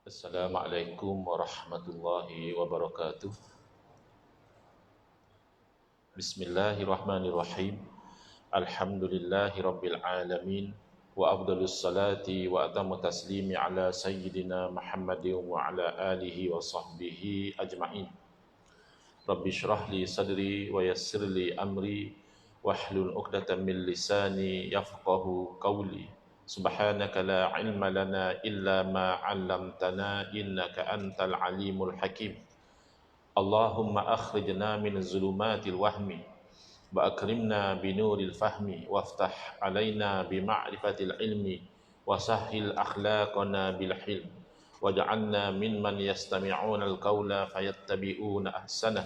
Assalamualaikum warahmatullahi wabarakatuh. Bismillahirrahmanirrahim. Alhamdulillahi rabbil alamin. Wa afdalus salati wa atamu taslimi ala sayyidina Muhammadin wa ala alihi wa sahbihi ajma'in. Rabbi syrah li sadri wa yassir li amri wahlul 'uqdatam min lisani yafqahu qawli. Subhanaka la ilma lana illa ma 'allamtana innaka antal alimul hakim. Allahumma akhrijna min zulumatil wahmi wa akrimna binuril fahmi waftah alaina bima'rifatil ilmi wa sahhil akhlaqana bil hilm waj'alna mimman yastami'una al-qawla fayattabi'una ahsanah.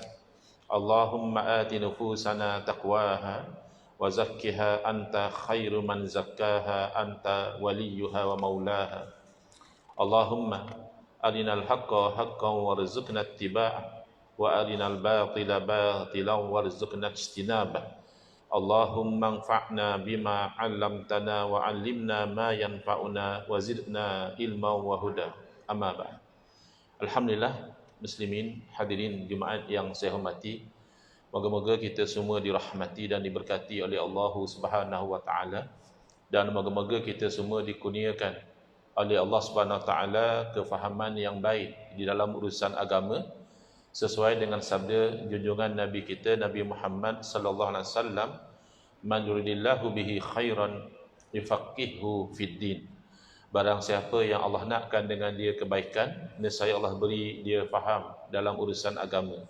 Allahumma ati nufusana taqwaha wa zakkiha anta khairu man zakkaha anta waliyuha wa maulaha. Allahumma arinal haqqa haqqan warzuqna ittiba'ah wa arinal batila batilan warzuqna ijtinabah. Allahumma anfa'na bima 'allamtana wa 'allimna ma yanfa'una wa zidna ilman wa huda. Amma ba'd. Alhamdulillah, muslimin hadirin Jumaat yang saya hormati. Moga-moga kita semua dirahmati dan diberkati oleh Allah Subhanahu wa taala, dan moga-moga kita semua dikurniakan oleh Allah Subhanahu wa taala kefahaman yang baik di dalam urusan agama, sesuai dengan sabda junjungan Nabi kita Nabi Muhammad sallallahu alaihi wasallam, man yuridillahu bihi khairan yufaqihuhu fid din. Barang siapa yang Allah nakkan dengan dia kebaikan, nescaya Allah beri dia faham dalam urusan agama.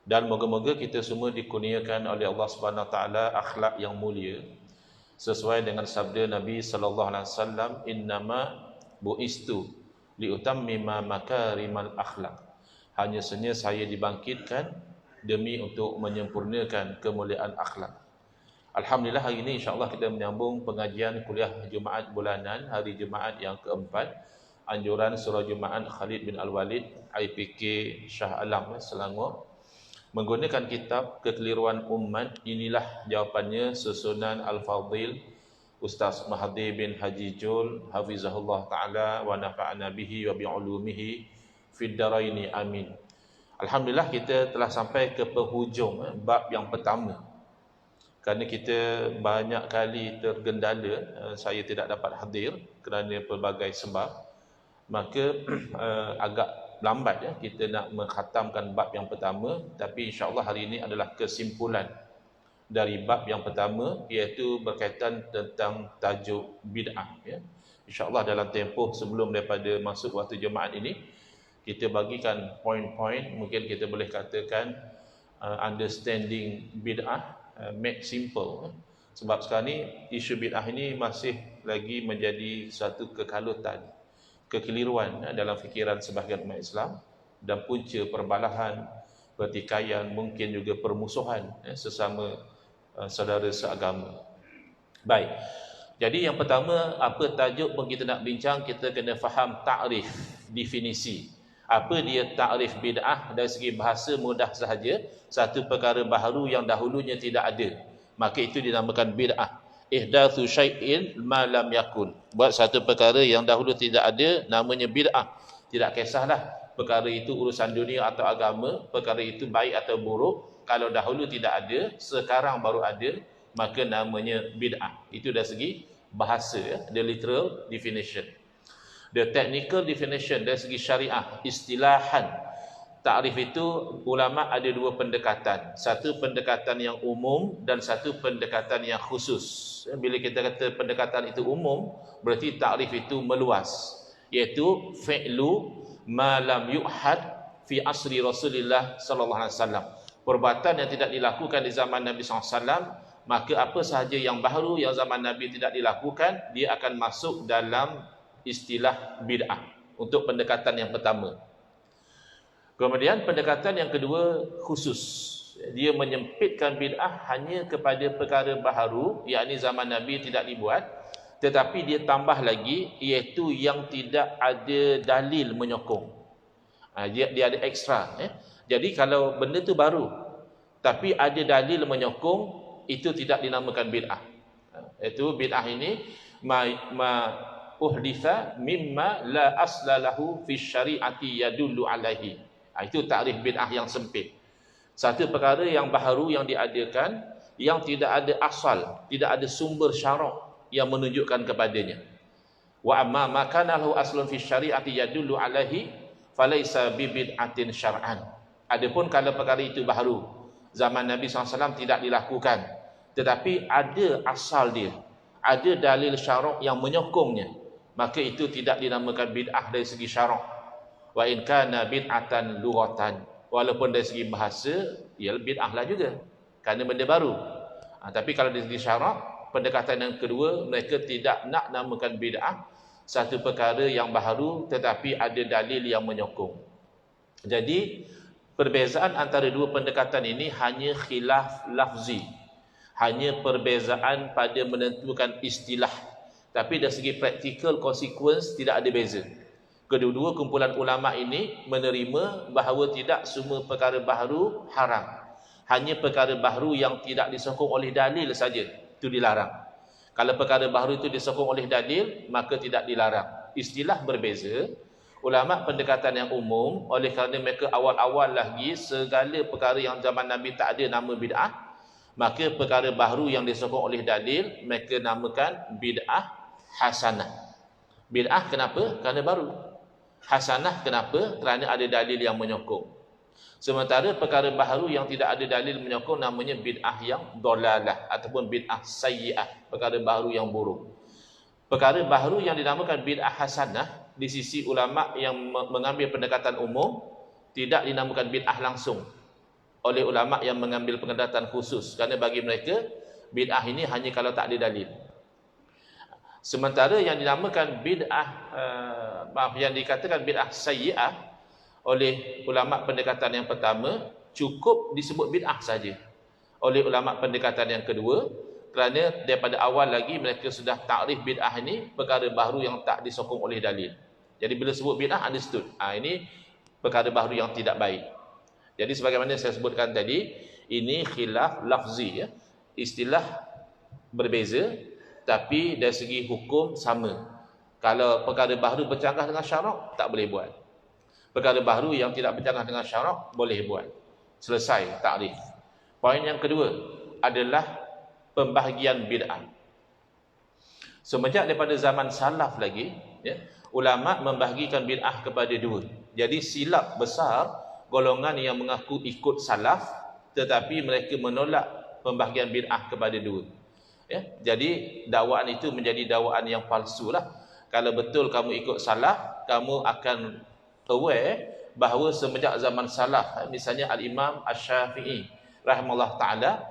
Dan moga-moga kita semua dikurniakan oleh Allah Subhanahu wa taala akhlak yang mulia, sesuai dengan sabda Nabi sallallahu alaihi wasallam, innama buistu liutammima makarimal akhlak. Hanya saja saya dibangkitkan demi untuk menyempurnakan kemuliaan akhlak. Alhamdulillah, hari ini insya-Allah kita menyambung pengajian kuliah Jumaat bulanan, hari Jumaat yang keempat, anjuran surah Jumaat Khalid bin Al-Walid, IPK Shah Alam, Selangor, menggunakan kitab Kekeliruan Umat. Inilah jawapannya susunan Al-Fadhil Ustaz Mahathir bin Haji Jul hafizahullah taala wa nafa'ana bihi wa bi'ulumihi fid daraini amin. Alhamdulillah, kita telah sampai ke penghujung bab yang pertama. Kerana kita banyak kali tergendala, saya tidak dapat hadir kerana pelbagai sebab, maka agak lambat kita nak mengkhatamkan bab yang pertama. Tapi insya-Allah hari ini adalah kesimpulan dari bab yang pertama, iaitu berkaitan tentang tajuk bid'ah. InsyaAllah dalam tempoh sebelum daripada masuk waktu Jumaat ini, kita bagikan poin-poin, mungkin kita boleh katakan understanding bid'ah, make simple. Sebab sekarang ni isu bid'ah ini masih lagi menjadi satu kekalutan, kekeliruan dalam fikiran sebahagian umat Islam, dan punca perbalahan, pertikaian, mungkin juga permusuhan sesama saudara seagama. Baik, jadi yang pertama, apa tajuk pun kita nak bincang, kita kena faham takrif, definisi. Apa dia takrif bid'ah? Dari segi bahasa mudah sahaja, satu perkara baharu yang dahulunya tidak ada, maka itu dinamakan bid'ah. Ihdatsu syai'in ma lam yakun. Buat satu perkara yang dahulu tidak ada, namanya bid'ah. Tidak kisahlah perkara itu urusan dunia atau agama, perkara itu baik atau buruk, kalau dahulu tidak ada, sekarang baru ada, maka namanya bid'ah. Itu dari segi bahasa, the literal definition. The technical definition dari segi syariah, istilahan, takrif itu ulama ada dua pendekatan. Satu pendekatan yang umum dan satu pendekatan yang khusus. Bila kita kata pendekatan itu umum, berarti takrif itu meluas, iaitu fi'lu ma lam yu'had fi asri Rasulullah sallallahu alaihi wasallam. Perbuatan yang tidak dilakukan di zaman Nabi sallallahu alaihi wasallam, maka apa sahaja yang baru yang zaman Nabi tidak dilakukan, dia akan masuk dalam istilah bid'ah. Untuk pendekatan yang pertama. Kemudian pendekatan yang kedua khusus. Dia menyempitkan bid'ah hanya kepada perkara baharu, yakni zaman Nabi tidak dibuat, tetapi dia tambah lagi, iaitu yang tidak ada dalil menyokong. Dia ada ekstra. Jadi kalau benda tu baru, tapi ada dalil menyokong, itu tidak dinamakan bid'ah. Itu bid'ah ini uhditha mimma la asla lahu fi syari'ati yadullu alaihi. Itu takrif bid'ah yang sempit. Satu perkara yang baharu yang diadakan yang tidak ada asal, tidak ada sumber syarak yang menunjukkan kepadanya. Wa amma ma kana lahu aslun fi syari'ati yadullu alaihi falaisa bi bid'atin syar'an. Adapun kalau perkara itu baharu, zaman Nabi SAW tidak dilakukan, tetapi ada asal dia, ada dalil syarak yang menyokongnya, maka itu tidak dinamakan bid'ah dari segi syarak. Wa in kana bid'atan lughatan, walaupun dari segi bahasa ia bid'ah lah juga, kerana benda baru. Tapi kalau dari segi syarak, pendekatan yang kedua, mereka tidak nak namakan bid'ah satu perkara yang baharu tetapi ada dalil yang menyokong. Jadi perbezaan antara dua pendekatan ini hanya khilaf lafzi, hanya perbezaan pada menentukan istilah, tapi dari segi practical consequence tidak ada beza. Kedua-dua kumpulan ulama ini menerima bahawa tidak semua perkara baharu haram, hanya perkara baharu yang tidak disokong oleh dalil saja itu dilarang. Kalau perkara baharu itu disokong oleh dalil, maka tidak dilarang. Istilah berbeza. Ulama pendekatan yang umum, oleh kerana mereka awal-awal lagi segala perkara yang zaman Nabi tak ada nama bid'ah, maka perkara baharu yang disokong oleh dalil mereka namakan bid'ah hasanah. Bid'ah kenapa? Kerana baru. Hasanah kenapa? Kerana ada dalil yang menyokong. Sementara perkara baharu yang tidak ada dalil menyokong namanya bid'ah yang dolalah ataupun bid'ah sayyi'ah, perkara baharu yang buruk. Perkara baharu yang dinamakan bid'ah hasanah di sisi ulama yang mengambil pendekatan umum tidak dinamakan bid'ah langsung oleh ulama yang mengambil pendekatan khusus, kerana bagi mereka bid'ah ini hanya kalau tak ada dalil. Sementara yang dinamakan bid'ah yang dikatakan bid'ah sayyi'ah oleh ulama pendekatan yang pertama cukup disebut bid'ah saja. Oleh ulama pendekatan yang kedua, kerana daripada awal lagi mereka sudah takrif bid'ah ini perkara baharu yang tak disokong oleh dalil. Jadi bila sebut bid'ah understood, ini perkara baharu yang tidak baik. Jadi sebagaimana saya sebutkan tadi, ini khilaf lafzi, ya. Istilah berbeza tapi dari segi hukum sama. Kalau perkara baharu bercanggah dengan syarak tak boleh buat. Perkara baharu yang tidak bercanggah dengan syarak boleh buat. Selesai takrif. Poin yang kedua adalah pembahagian bid'ah. Semenjak daripada zaman salaf lagi, ya, ulama membahagikan bid'ah kepada dua. Jadi silap besar golongan yang mengaku ikut salaf tetapi mereka menolak pembahagian bid'ah kepada dua. Ya, jadi dakwaan itu menjadi dakwaan yang palsu lah. Kalau betul kamu ikut salaf, kamu akan aware bahawa semenjak zaman salaf, misalnya Al-Imam Asy-Syafi'i rahimahullah ta'ala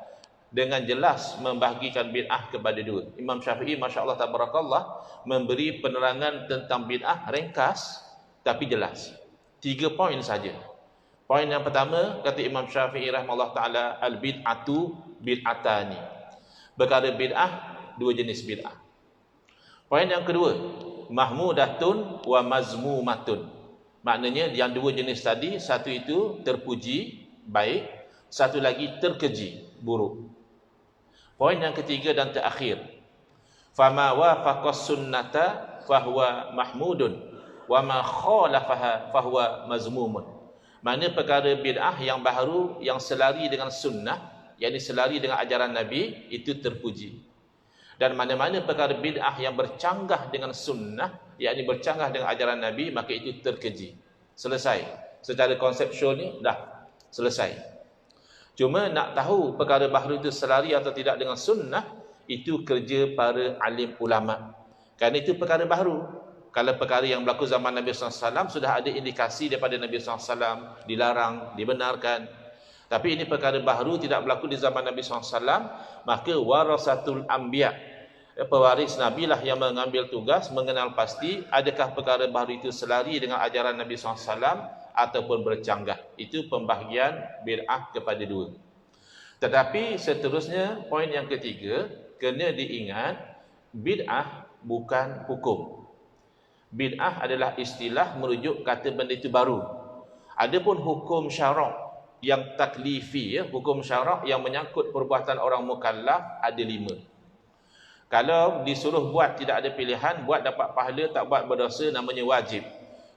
dengan jelas membahagikan bid'ah kepada dua. Imam Syafi'i masya-Allah tabarakallah memberi penerangan tentang bid'ah ringkas tapi jelas. 3 poin saja. Poin yang pertama kata Imam Syafi'i rahimahullah ta'ala, al-bid'atu bid'atani. Perkara bid'ah dua jenis bid'ah. Poin yang kedua, mahmudatun wa mazmumatun. Maknanya yang dua jenis tadi, satu itu terpuji, baik, satu lagi terkeji, buruk. Poin yang ketiga dan terakhir, fama wafaqas sunnata fahuwa mahmudun wa ma khalafaha fahuwa mazmumun. Maknanya perkara bid'ah yang baharu yang selari dengan sunnah, yakni selari dengan ajaran Nabi, itu terpuji. Dan mana-mana perkara bid'ah yang bercanggah dengan sunnah, yakni bercanggah dengan ajaran Nabi, maka itu terkeji. Selesai. Secara konseptual ni dah selesai. Cuma nak tahu perkara baharu itu selari atau tidak dengan sunnah, itu kerja para alim ulama. Kerana itu perkara baharu. Kalau perkara yang berlaku zaman Nabi SAW sudah ada indikasi daripada Nabi SAW, dilarang, dibenarkan. Tapi ini perkara baharu tidak berlaku di zaman Nabi SAW, maka warasatul anbiya, pewaris Nabi lah yang mengambil tugas mengenal pasti adakah perkara baharu itu selari dengan ajaran Nabi SAW ataupun bercanggah. Itu pembahagian bid'ah kepada dua. Tetapi seterusnya, poin yang ketiga, kena diingat bid'ah bukan hukum. Bid'ah adalah istilah merujuk kata benda itu baru. Adapun hukum syarak yang taklifi, hukum syarak yang menyangkut perbuatan orang mukallaf ada 5. Kalau disuruh buat tidak ada pilihan, buat dapat pahala, tak buat berdosa, namanya wajib.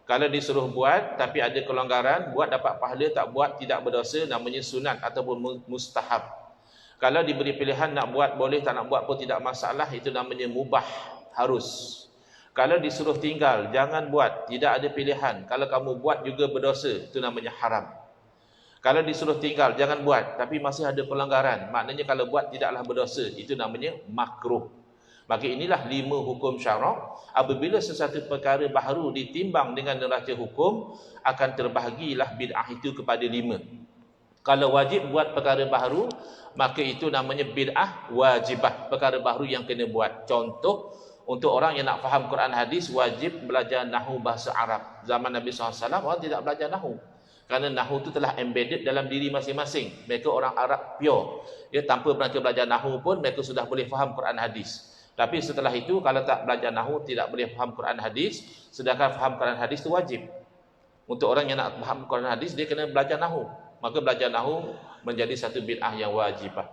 Kalau disuruh buat tapi ada kelonggaran, buat dapat pahala, tak buat tidak berdosa, namanya sunat ataupun mustahab. Kalau diberi pilihan nak buat boleh, tak nak buat pun tidak masalah, itu namanya mubah, harus. Kalau disuruh tinggal, jangan buat, tidak ada pilihan. Kalau kamu buat juga berdosa, itu namanya haram. Kalau disuruh tinggal, jangan buat, tapi masih ada pelanggaran, maknanya kalau buat tidaklah berdosa, itu namanya makruh. Maka inilah 5 hukum syarak. Apabila sesuatu perkara baharu ditimbang dengan neraca hukum, akan terbahagilah bid'ah itu kepada 5. Kalau wajib buat perkara baharu, maka itu namanya bid'ah wajibah, perkara baharu yang kena buat. Contoh, untuk orang yang nak faham Quran hadis, wajib belajar nahu bahasa Arab. Zaman Nabi SAW, orang tidak belajar nahu. Kerana nahu itu telah embedded dalam diri masing-masing. Mereka orang Arab pure. Ya, tanpa mereka belajar nahu pun, mereka sudah boleh faham Quran hadis. Tapi setelah itu, kalau tak belajar nahu, tidak boleh faham Quran hadis. Sedangkan faham Quran hadis itu wajib. Untuk orang yang nak faham Quran hadis, dia kena belajar nahu. Maka belajar nahu menjadi satu bid'ah yang wajibah.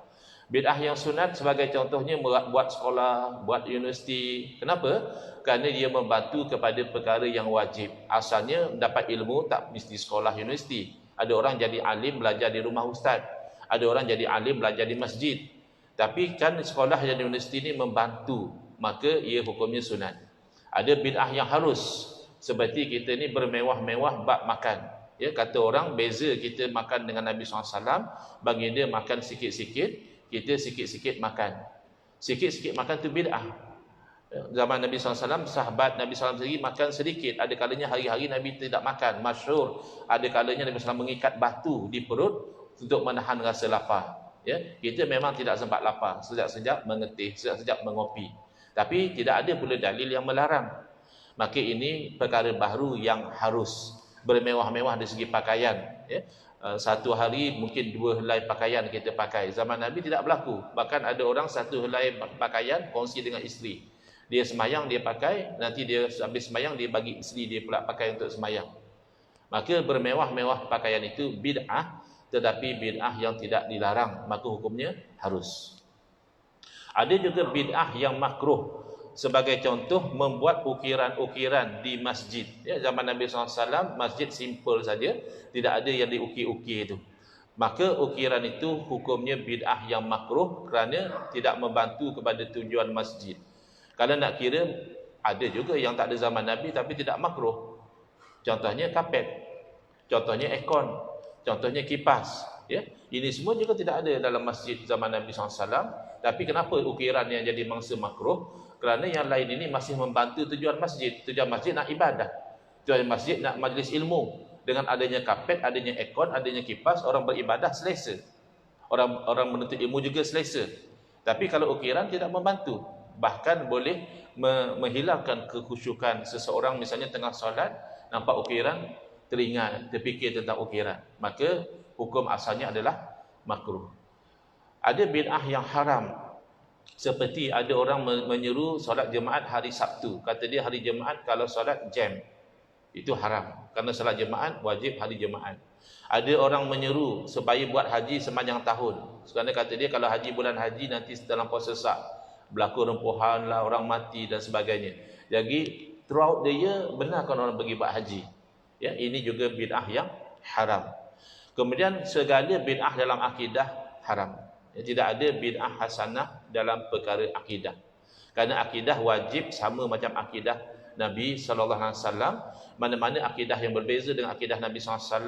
Bid'ah yang sunat sebagai contohnya buat sekolah, buat universiti. Kenapa? Kerana dia membantu kepada perkara yang wajib. Asalnya dapat ilmu tak mesti sekolah universiti. Ada orang jadi alim belajar di rumah ustaz. Ada orang jadi alim belajar di masjid. Tapi kan sekolah dan universiti ini membantu, maka ia hukumnya sunat. Ada bid'ah yang harus, seperti kita ni bermewah-mewah bab makan. Ya, kata orang beza kita makan dengan Nabi SAW, bagi dia makan sikit-sikit, kita sikit-sikit makan. Sikit-sikit makan tu bid'ah. Zaman Nabi SAW, sahabat Nabi SAW sendiri makan sedikit. Ada kalanya hari-hari Nabi tidak makan. Masyhur, ada kalanya Nabi SAW mengikat batu di perut untuk menahan rasa lapar. Ya, kita memang tidak sempat lapar, sejak-sejak mengetih, sejak-sejak mengopi. Tapi tidak ada pula dalil yang melarang. Maka ini perkara baharu yang harus. Bermewah-mewah dari segi pakaian. Ya. Satu hari mungkin 2 helai pakaian kita pakai. Zaman Nabi tidak berlaku. Bahkan ada orang 1 helai pakaian kongsi dengan isteri. Dia semayang, dia pakai. Nanti dia habis semayang, dia bagi isteri dia pula pakai untuk semayang. Maka bermewah-mewah pakaian itu bid'ah. Tetapi bid'ah yang tidak dilarang, maka hukumnya harus. Ada juga bid'ah yang makruh. Sebagai contoh, membuat ukiran-ukiran di masjid. Ya, zaman Nabi SAW, masjid simple saja, tidak ada yang diukir-ukir itu. Maka ukiran itu hukumnya bid'ah yang makruh kerana tidak membantu kepada tujuan masjid. Kalau nak kira, ada juga yang tak ada zaman Nabi tapi tidak makruh. Contohnya kapet, contohnya aircon, contohnya kipas. Ya, ini semua juga tidak ada dalam masjid zaman Nabi SAW. Tapi kenapa ukiran yang jadi mangsa makruh? Kerana yang lain ini masih membantu tujuan masjid. Tujuan masjid nak ibadah, tujuan masjid nak majlis ilmu. Dengan adanya kapet, adanya aircon, adanya kipas, orang beribadah selesa. Orang menuntut ilmu juga selesa. Tapi kalau ukiran tidak membantu, bahkan boleh menghilangkan kekhusyukan seseorang. Misalnya tengah solat, nampak ukiran, teringat, terfikir tentang ukiran, maka hukum asalnya adalah makruh. Ada bid'ah yang haram, seperti ada orang menyeru solat jemaat hari Sabtu. Kata dia hari Jumaat kalau solat jam, itu haram. Kerana solat jemaat wajib hari Jumaat. Ada orang menyeru supaya buat haji sepanjang tahun. Kerana kata dia kalau haji bulan haji nanti dalam puasa sak, berlaku rempuhan lah, orang mati dan sebagainya. Jadi throughout the year benarkan orang pergi buat haji. Ya, ini juga bid'ah yang haram. Kemudian segala bid'ah dalam akidah haram. Ya, tidak ada bid'ah hasanah dalam perkara akidah. Kerana akidah wajib sama macam akidah Nabi SAW. Mana-mana akidah yang berbeza dengan akidah Nabi SAW,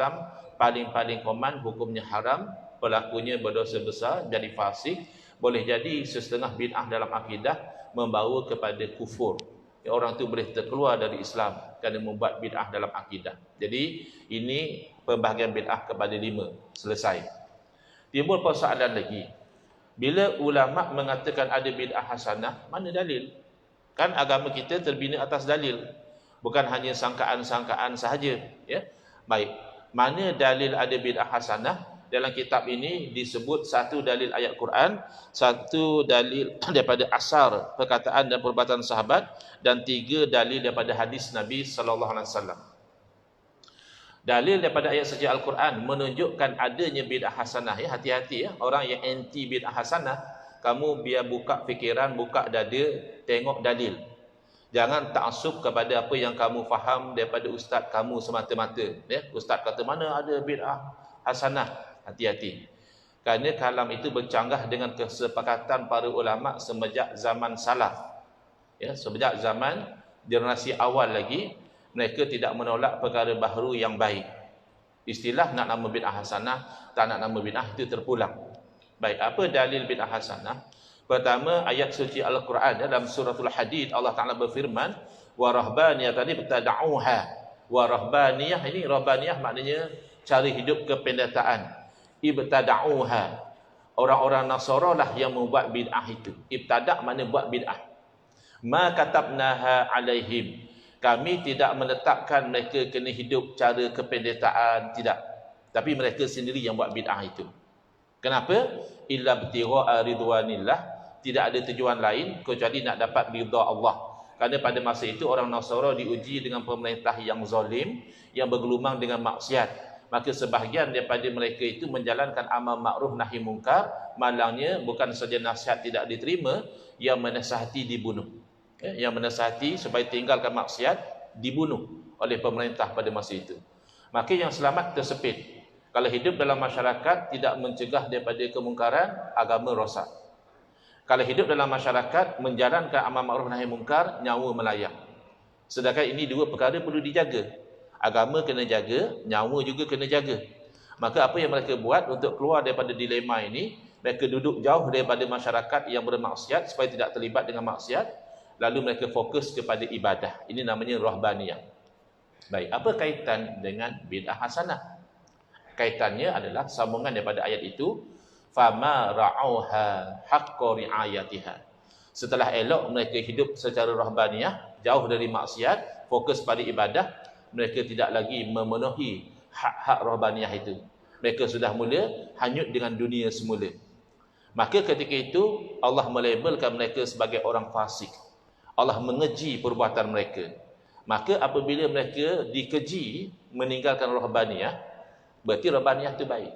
paling-paling koman hukumnya haram, pelakunya berdosa besar, jadi fasik. Boleh jadi setengah bid'ah dalam akidah membawa kepada kufur. Ya, orang tu boleh terkeluar dari Islam kerana membuat bid'ah dalam akidah. Jadi ini pembahagian bid'ah kepada 5. Selesai. Timbul persoalan lagi. Bila ulama mengatakan ada bid'ah hasanah, mana dalil? Kan agama kita terbina atas dalil, bukan hanya sangkaan-sangkaan sahaja. Ya? Baik. Mana dalil ada bid'ah hasanah? Dalam kitab ini disebut 1 dalil ayat Quran, 1 dalil daripada asar perkataan dan perbuatan sahabat, dan 3 dalil daripada hadis Nabi SAW. Dalil daripada ayat suci Al-Quran menunjukkan adanya bid'ah hasanah. Ya, hati-hati ya, orang yang anti bid'ah hasanah. kamu biar buka fikiran, buka dada, tengok dalil. Jangan taksub kepada apa yang kamu faham daripada ustaz kamu semata-mata. Ya? Ustaz kata mana ada bid'ah hasanah. Hati-hati. Kerana kalam itu bercanggah dengan kesepakatan para ulama semenjak zaman salaf. Ya, semenjak zaman generasi awal lagi, mereka tidak menolak perkara baharu yang baik. Istilah nak nama bid'ah hasanah, tak nak nama bid'ah itu terpulang. Baik, apa dalil bid'ah hasanah? Pertama, ayat suci Al-Quran dalam suratul Hadid, Allah Ta'ala berfirman, wa rahbaniyah tadi ibtada'uha. Wa rahbaniyah, ini rahbaniyah maknanya cari hidup kependetaan. Ibtada'uha. Orang-orang Nasara lah yang membuat bid'ah itu. Ibtada' makna buat bid'ah. Ma katabnaha alaihim. Kami tidak menetapkan mereka kena hidup cara kependetaan, tidak. Tapi mereka sendiri yang buat bid'ah itu. Kenapa? Illa btigha'a ridwanillah. Tidak ada tujuan lain kecuali nak dapat ridha Allah. Kerana pada masa itu orang Nasara diuji dengan pemerintah yang zalim, yang bergelumang dengan maksiat. Maka sebahagian daripada mereka itu menjalankan amal makruf nahi mungkar, malangnya bukan saja nasihat tidak diterima, yang menasihati dibunuh. Yang menasihati supaya tinggalkan maksiat dibunuh oleh pemerintah pada masa itu. Maka yang selamat tersepit. Kalau hidup dalam masyarakat tidak mencegah daripada kemungkaran, agama rosak. Kalau hidup dalam masyarakat menjalankan amal makruf nahi mungkar, nyawa melayang. Sedangkan ini dua perkara perlu dijaga. Agama kena jaga, nyawa juga kena jaga. Maka apa yang mereka buat untuk keluar daripada dilema ini, mereka duduk jauh daripada masyarakat yang bermaksiat supaya tidak terlibat dengan maksiat, lalu mereka fokus kepada ibadah. Ini namanya rahbaniyah. Baik, apa kaitan dengan bid'ah hasanah? Kaitannya adalah sambungan daripada ayat itu, fama ra'auha haqqa ri'ayatiha. Setelah elok mereka hidup secara rahbaniyah, jauh dari maksiat, fokus pada ibadah, mereka tidak lagi memenuhi hak-hak rahbaniyah itu. Mereka sudah mula hanyut dengan dunia semula. Maka ketika itu Allah melabelkan mereka sebagai orang fasik. Allah mengeji perbuatan mereka. Maka apabila mereka dikeji meninggalkan rahbaniyah, berarti rahbaniyah itu baik.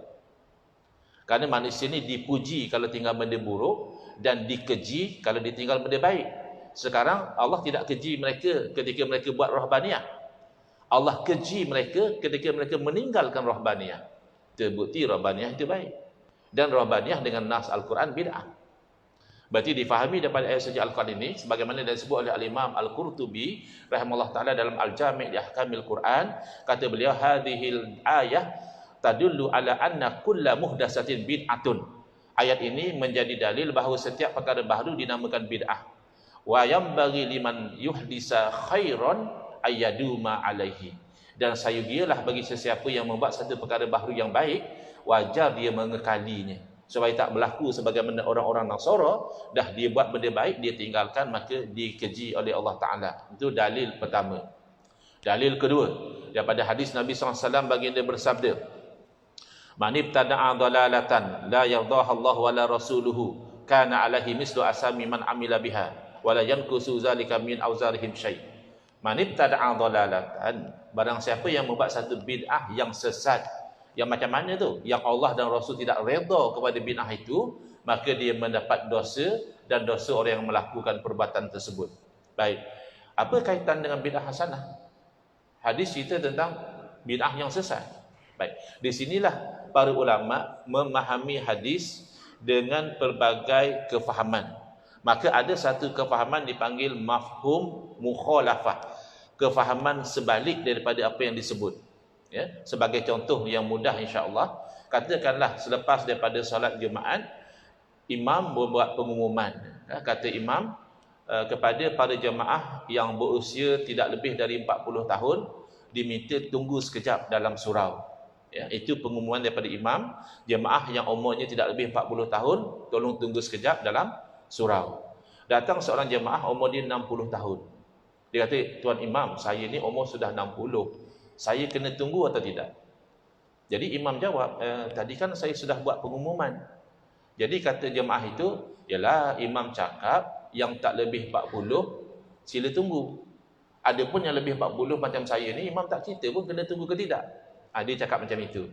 Kerana manusia ni dipuji kalau tinggal benda buruk dan dikeji kalau ditinggal benda baik. Sekarang Allah tidak keji mereka ketika mereka buat rahbaniyah. Allah keji mereka ketika mereka meninggalkan rahbaniyah. Terbukti rahbaniyah itu baik. Dan rahbaniyah dengan nas Al-Quran bid'ah. Berarti difahami daripada ayat suci Al-Quran ini sebagaimana disebut oleh Al-Imam Al-Qurtubi rahimahullah taala dalam Al-Jami' li Ahkamil Quran, kata beliau hadhil ayah tadullu ala anna kulla muhdatsatin bid'atun. Ayat ini menjadi dalil bahawa setiap perkara baru dinamakan bid'ah. Wa yambaghi liman yuhdisa khairan ayyaduma alaihi. Dan sayugialah bagi sesiapa yang membuat satu perkara baru yang baik, wajar dia mengekalinya supaya tak berlaku sebagaimana orang-orang Nasara dah dia buat benda baik dia tinggalkan, maka dikeji oleh Allah Taala. Itu dalil pertama. Dalil kedua daripada hadis Nabi SAW baginda bersabda, man ibtada'a dhalalatan la yardaha Allah wa la rasuluhu kana alaihi mislu asami man amila biha wa la yankusu zalika min auzarihim syai'. Man ibtada'a dhalalatan, barang siapa yang membuat satu bid'ah yang sesat, yang macam mana tu? Yang Allah dan Rasul tidak redha kepada bid'ah itu, maka dia mendapat dosa dan dosa orang yang melakukan perbuatan tersebut. Baik. Apa kaitan dengan bid'ah hasanah? Hadis cerita tentang bid'ah yang sesat. Baik. Di sinilah para ulama memahami hadis dengan pelbagai kefahaman. Maka ada satu kefahaman dipanggil mafhum mukhalafah. Kefahaman sebalik daripada apa yang disebut. Ya, sebagai contoh yang mudah insya-Allah, katakanlah selepas daripada solat Jumaat, imam membuat pengumuman. Ya, kata imam kepada para jemaah yang berusia tidak lebih dari 40 tahun diminta tunggu sekejap dalam surau. Ya, itu pengumuman daripada imam, jemaah yang umurnya tidak lebih 40 tahun tolong tunggu sekejap dalam surau. Datang seorang jemaah umur dia 60 tahun. Dia kata, "Tuan Imam, saya ni umur sudah 60. Saya kena tunggu atau tidak?" Jadi imam jawab, "Tadi kan saya sudah buat pengumuman." Jadi kata jemaah itu, "Yalah, imam cakap yang tak lebih 40 sila tunggu. Adapun yang lebih 40 macam saya ni, imam tak cerita pun kena tunggu ke tidak." Dia cakap macam itu.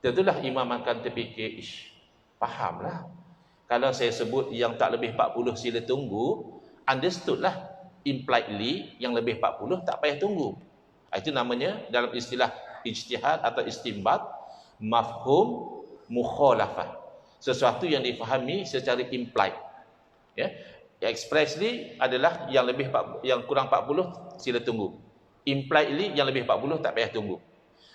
Tentulah imam akan terfikir, fahamlah. Kalau saya sebut yang tak lebih 40 sila tunggu, understood lah, impliedly yang lebih 40 tak payah tunggu. Itu namanya dalam istilah ijtihad atau istinbat, mafhum mukhalafah. Sesuatu yang difahami secara implied. Ya. Expressly adalah yang kurang 40 sila tunggu. Impliedly yang lebih 40 tak payah tunggu.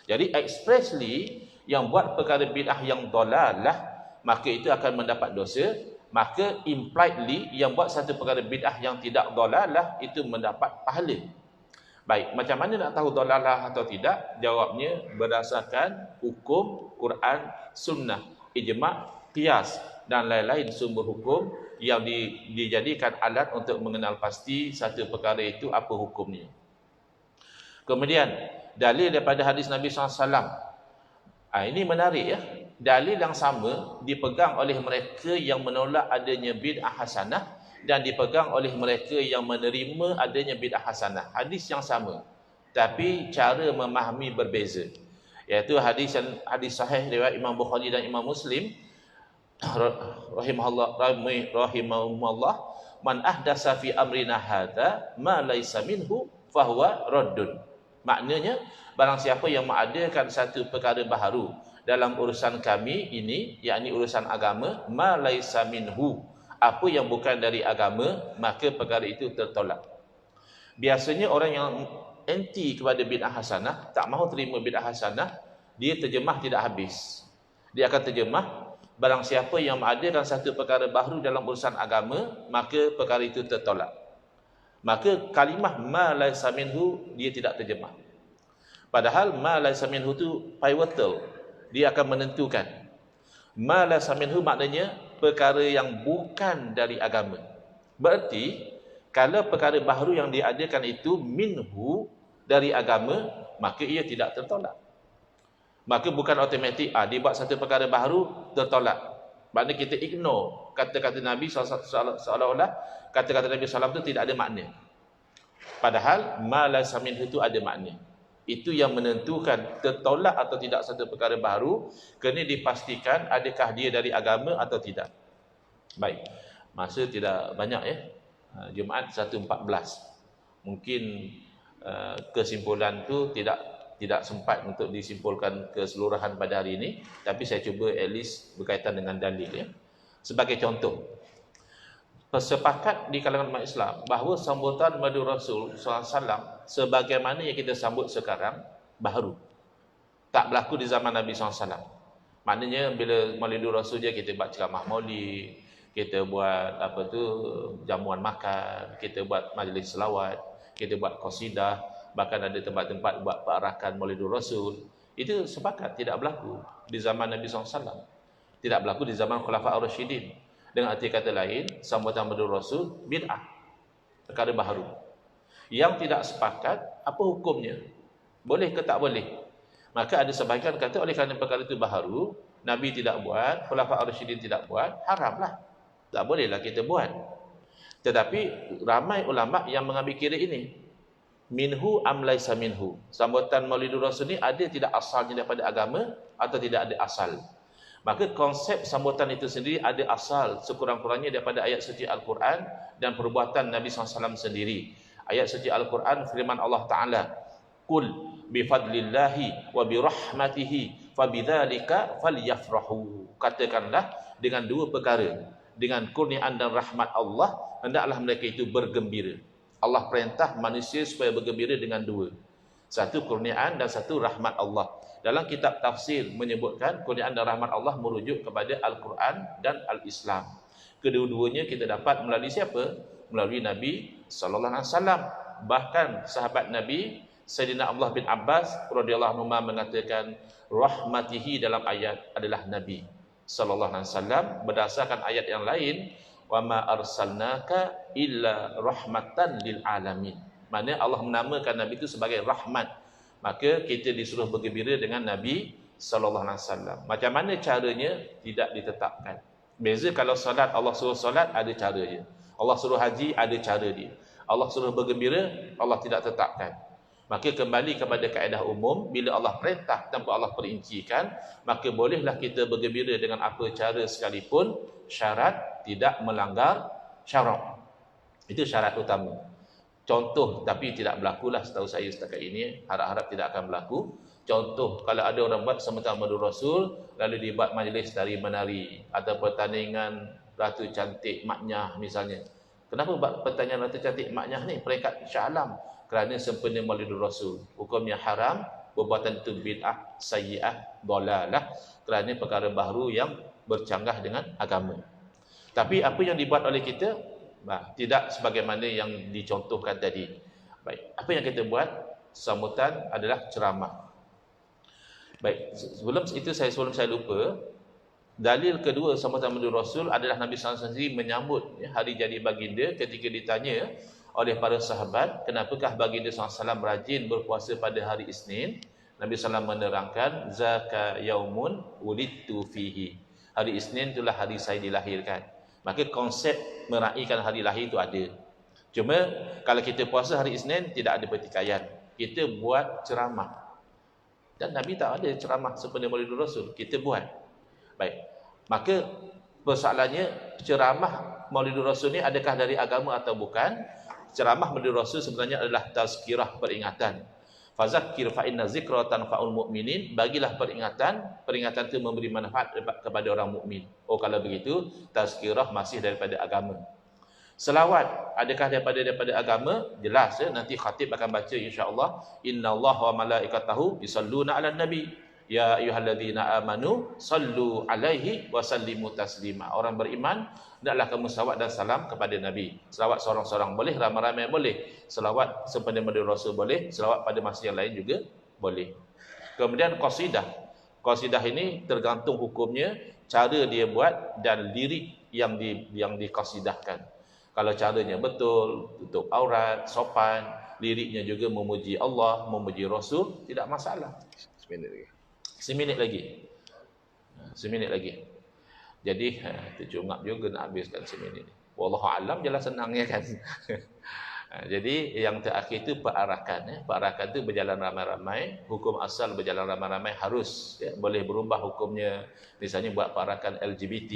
Jadi expressly yang buat perkara bid'ah yang dalalah, maka itu akan mendapat dosa. Maka impliedly yang buat satu perkara bid'ah yang tidak dalalah itu mendapat pahala. Baik, macam mana nak tahu dalalah atau tidak? Jawabnya berdasarkan hukum Quran, sunnah, ijma', qiyas dan lain-lain sumber hukum yang dijadikan alat untuk mengenal pasti satu perkara itu apa hukumnya. Kemudian dalil daripada hadis Nabi SAW. Ini menarik ya. Dalil yang sama dipegang oleh mereka yang menolak adanya bid'ah hasanah dan dipegang oleh mereka yang menerima adanya bid'ah hasanah. Hadis yang sama, tapi cara memahami berbeza. Iaitu hadis sahih riwayat Imam Bukhari dan Imam Muslim rahimahumullah, man ahdasa fi amrina hadza ma laisa minhu fahuwa raddun. Maknanya, barang siapa yang mengadakan satu perkara baharu dalam urusan kami ini, yakni urusan agama, ma laisa minhu, apa yang bukan dari agama, maka perkara itu tertolak. Biasanya orang yang anti kepada bid'ah hasanah, tak mahu terima bid'ah hasanah, dia terjemah tidak habis. Dia akan terjemah, barang siapa yang mengadakan satu perkara baharu dalam urusan agama, maka perkara itu tertolak. Maka kalimah ma laisa minhu dia tidak terjemah. Padahal ma laisa minhu itu pivotal. Dia akan menentukan. Ma laisa minhu maknanya perkara yang bukan dari agama. Berarti kalau perkara baharu yang diadakan itu minhu dari agama, maka ia tidak tertolak. Maka bukan automatik dia buat satu perkara baharu tertolak. Maknanya kita ignore kata-kata Nabi seolah-olah kata-kata Nabi SAW itu tidak ada makna. Padahal ma laisa minhu itu ada makna. Itu yang menentukan tertolak atau tidak satu perkara baharu, kena dipastikan adakah dia dari agama atau tidak. Baik, masa tidak banyak ya. Jumaat 1.14. Mungkin kesimpulan tu tidak sempat untuk disimpulkan keseluruhan pada hari ini, tapi saya cuba at least berkaitan dengan dalil ya. Sebagai contoh, sepakat di kalangan umat Islam bahawa sambutan Maulid Rasul SAW sebagaimana yang kita sambut sekarang baharu. Tak berlaku di zaman Nabi SAW. Maknanya bila Maulid Rasul je kita buat ceramah maulid, kita buat jamuan makan, kita buat majlis selawat, kita buat qasidah, bahkan ada tempat-tempat buat perarakan Maulid Rasul. Itu sepakat tidak berlaku di zaman Nabi SAW. Tidak berlaku di zaman Khulafa' ar-Rasyidin. Dengan arti kata lain, sambutan Maulid Rasul bid'ah, perkara baharu. Yang tidak sepakat, apa hukumnya? Boleh ke tak boleh? Maka ada sebahagian kata oleh kerana perkara itu baharu, Nabi tidak buat, Khulafa' ar-Rasyidin tidak buat, haramlah. Tak bolehlah kita buat. Tetapi ramai ulama yang mengambil kira ini. Minhu am laisa minhu. Sambutan Maulid Rasul ni ada tidak asalnya daripada agama atau tidak ada asal. Maka konsep sambutan itu sendiri ada asal sekurang-kurangnya daripada ayat suci Al-Quran dan perbuatan Nabi SAW sendiri. Ayat suci Al-Quran firman Allah Ta'ala, Qul bifadlillahi wa birahmatihi fabidzalika falyafrahu. Katakanlah dengan dua perkara, dengan kurniaan dan rahmat Allah, hendaklah mereka itu bergembira. Allah perintah manusia supaya bergembira dengan dua. Satu kurniaan dan satu rahmat Allah. Dalam kitab tafsir menyebutkan kurniaan dan rahmat Allah merujuk kepada Al-Quran dan Al-Islam. Kedua-duanya kita dapat melalui siapa? Melalui Nabi SAW. Bahkan sahabat Nabi Sayyidina Abdullah bin Abbas radhiyallahu anhu mengatakan rahmatihi dalam ayat adalah Nabi SAW berdasarkan ayat yang lain, wa ma arsalnaka illa rahmatan lil alamin. Maknanya Allah menamakan Nabi itu sebagai rahmat. Maka kita disuruh bergembira dengan Nabi SAW. Macam mana caranya tidak ditetapkan. Beza kalau solat, Allah suruh solat ada cara dia. Allah suruh haji ada cara dia. Allah suruh bergembira, Allah tidak tetapkan. Maka kembali kepada kaedah umum, bila Allah perintah tanpa Allah perincikan, maka bolehlah kita bergembira dengan apa cara sekalipun, syarat tidak melanggar syarak. Itu syarat utama. Contoh, tapi tidak berlakulah setahu saya setakat ini, harap-harap tidak akan berlaku. Contoh, kalau ada orang buat semetar madu Rasul, lalu dibuat majlis tari menari, atau pertandingan Ratu Cantik Maknyah misalnya. Kenapa buat pertandingan Ratu Cantik Maknyah ni? Peringkat Shah Alam. Kerana sempena Maulidul Rasul. Hukumnya haram, perbuatan itu bid'ah, sayyi'ah, dolalah. Kerana perkara baru yang bercanggah dengan agama. Tapi apa yang dibuat oleh kita, tidak sebagaimana yang dicontohkan tadi. Baik, apa yang kita buat? Sambutan adalah ceramah. Baik, sebelum saya lupa, dalil kedua sambutan Maulid Rasul adalah Nabi SAW sendiri menyambut hari jadi baginda ketika ditanya oleh para sahabat, kenapakah baginda SAW rajin berpuasa pada hari Isnin? Nabi SAW menerangkan, zaka yaumun wulidtu fihi. Hari Isnin itulah hari saya dilahirkan. Maka konsep meraihkan hari lahir itu ada. Cuma kalau kita puasa hari Isnin tidak ada pertikaian. Kita buat ceramah. Dan Nabi tak ada ceramah sepenuhnya Maulidul Rasul. Kita buat. Baik. Maka persoalannya, ceramah Maulidul Rasul ni adakah dari agama atau bukan? Ceramah Maulidul Rasul sebenarnya adalah tazkirah, peringatan. Fazakir fa inna zikra tanfa'ul mu'minin. Bagilah peringatan, peringatan itu memberi manfaat kepada orang mukmin. Oh, kalau begitu tazkirah masih daripada agama. Selawat adakah daripada agama? Jelas ya, nanti khatib akan baca insya-Allah, innallaha wa malaikatahu yusalluna 'alan nabi ya ayyuhalladzina amanu sallu 'alaihi wa sallimu taslima. Orang beriman, hendaklah kamu selawat dan salam kepada Nabi. Selawat seorang-seorang boleh, ramai-ramai boleh. Selawat sempena Maulid Rasul boleh, selawat pada masa yang lain juga boleh. Kemudian qasidah. Qasidah ini tergantung hukumnya, cara dia buat dan lirik yang diqasidahkan. Kalau caranya betul, tutup aurat, sopan, liriknya juga memuji Allah, memuji Rasul, tidak masalah. Seminit lagi. Jadi tercungap juga nak habiskan seminit. Wallahu alam, jelas senangnya kan. Jadi yang terakhir itu perarakan. Perarakan itu berjalan ramai-ramai. Hukum asal berjalan ramai-ramai harus boleh berubah hukumnya. Misalnya buat perarakan LGBT,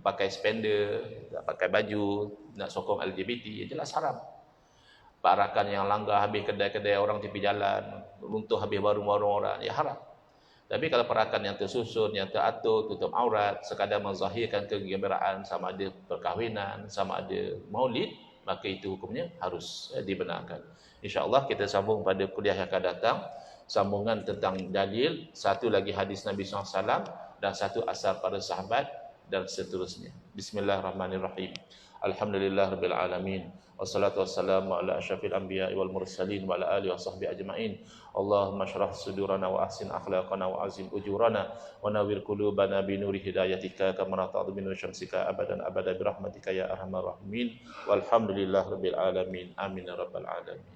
pakai spender, pakai baju, nak sokong LGBT, jelas haram. Perarakan yang langgar habis kedai-kedai orang tepi jalan, runtuh habis warung-warung orang, ya haram. Tapi kalau perarakan yang tersusun, yang teratur, tutup aurat, sekadar menzahirkan kegembiraan, sama ada perkahwinan, sama ada maulid, maka itu hukumnya harus dibenarkan. InsyaAllah kita sambung pada kuliah yang akan datang, sambungan tentang dalil, satu lagi hadis Nabi SAW, dan satu asar para sahabat, dan seterusnya. Bismillahirrahmanirrahim. Alhamdulillahirabbil alamin. Wassalatu wassalamu ala asyrafil anbiya'i wal mursalin wa ala alihi washabbihi ajma'in. Allahumma shrah sudurana wa ahsin akhlaqana wa azim ujurana wa nawwir qulubana bi nuri hidayatika kama nata'udhu min syamsika abadan abada bi rahmatika ya arhamar rahimin. Walhamdulillahirabbil alamin. Amin ya rabbal alamin.